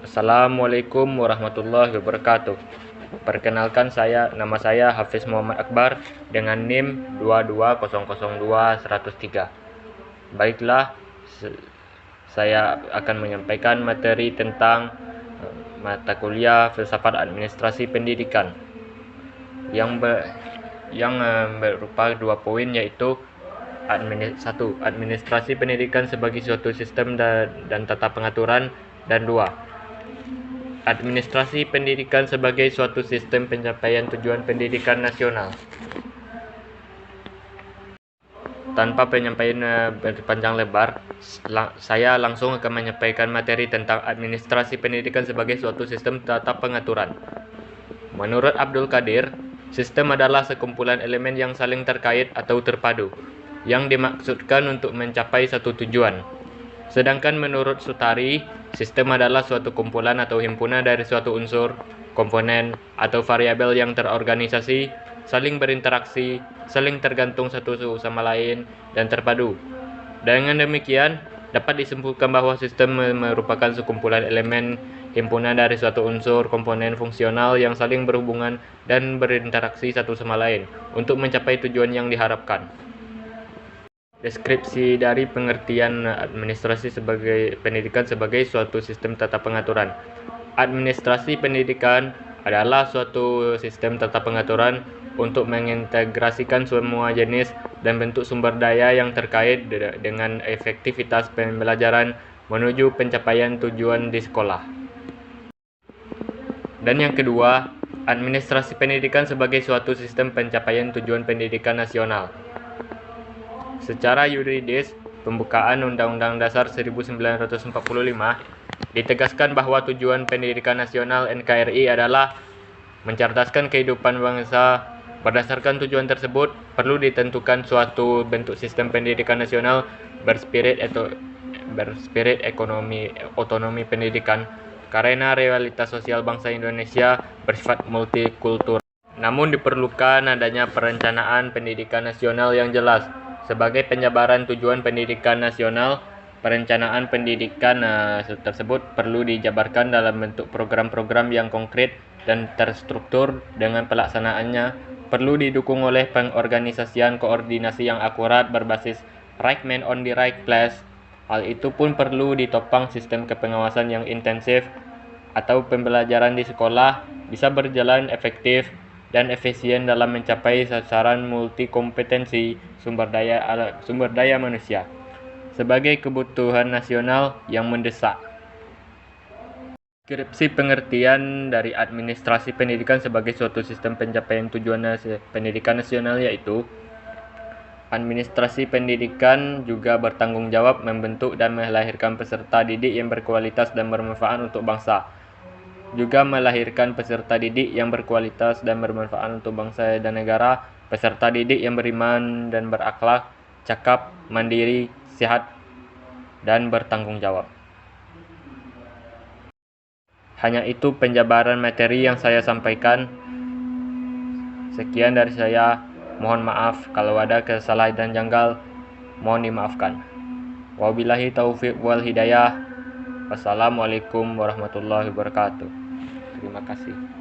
Assalamualaikum warahmatullahi wabarakatuh. Perkenalkan nama saya Hafiz Muhammad Akbar dengan NIM 22002-103. Baiklah, saya akan menyampaikan materi tentang mata kuliah Filsafat Administrasi Pendidikan yang berupa 2 poin, yaitu 1. Administrasi pendidikan sebagai suatu sistem dan tata pengaturan, dan 2. Administrasi pendidikan sebagai suatu sistem pencapaian tujuan pendidikan nasional. Tanpa penyampaian berpanjang lebar, saya langsung akan menyampaikan materi tentang administrasi pendidikan sebagai suatu sistem tata pengaturan. Menurut Abdul Qadir, sistem adalah sekumpulan elemen yang saling terkait atau terpadu, yang dimaksudkan untuk mencapai satu tujuan. Sedangkan menurut Sutari, sistem adalah suatu kumpulan atau himpunan dari suatu unsur, komponen, atau variabel yang terorganisasi, saling berinteraksi, saling tergantung satu sama lain, dan terpadu. Dengan demikian, dapat disimpulkan bahwa sistem merupakan sekumpulan elemen himpunan dari suatu unsur, komponen fungsional yang saling berhubungan dan berinteraksi satu sama lain untuk mencapai tujuan yang diharapkan. Deskripsi dari pengertian administrasi pendidikan sebagai suatu sistem tata pengaturan. Administrasi pendidikan adalah suatu sistem tata pengaturan untuk mengintegrasikan semua jenis dan bentuk sumber daya yang terkait dengan efektivitas pembelajaran menuju pencapaian tujuan di sekolah. Dan yang kedua, administrasi pendidikan sebagai suatu sistem pencapaian tujuan pendidikan nasional. Secara yuridis, pembukaan Undang-Undang Dasar 1945 ditegaskan bahwa tujuan pendidikan nasional NKRI adalah mencerdaskan kehidupan bangsa. Berdasarkan tujuan tersebut, perlu ditentukan suatu bentuk sistem pendidikan nasional berspirit otonomi pendidikan, karena realitas sosial bangsa Indonesia bersifat multikultural. Namun diperlukan adanya perencanaan pendidikan nasional yang jelas. Sebagai penjabaran tujuan pendidikan nasional, perencanaan pendidikan tersebut perlu dijabarkan dalam bentuk program-program yang konkret dan terstruktur. Dengan pelaksanaannya perlu didukung oleh pengorganisasian koordinasi yang akurat berbasis right man on the right place. Hal itu pun perlu ditopang sistem kepengawasan yang intensif atau pembelajaran di sekolah bisa berjalan efektif dan efisien dalam mencapai sasaran multikompetensi sumber daya manusia sebagai kebutuhan nasional yang mendesak. Deskripsi pengertian dari administrasi pendidikan sebagai suatu sistem pencapaian tujuan pendidikan nasional, yaitu administrasi pendidikan juga bertanggung jawab membentuk dan melahirkan peserta didik yang berkualitas dan bermanfaat untuk bangsa. Juga melahirkan peserta didik yang berkualitas dan bermanfaat untuk bangsa dan negara, peserta didik yang beriman dan berakhlak, cakap, mandiri, sehat, dan bertanggung jawab. Hanya itu penjabaran materi yang saya sampaikan. Sekian dari saya. Mohon maaf kalau ada kesalahan dan janggal, mohon dimaafkan. Wabillahi taufiq wal hidayah. Wassalamualaikum warahmatullahi wabarakatuh. Terima kasih.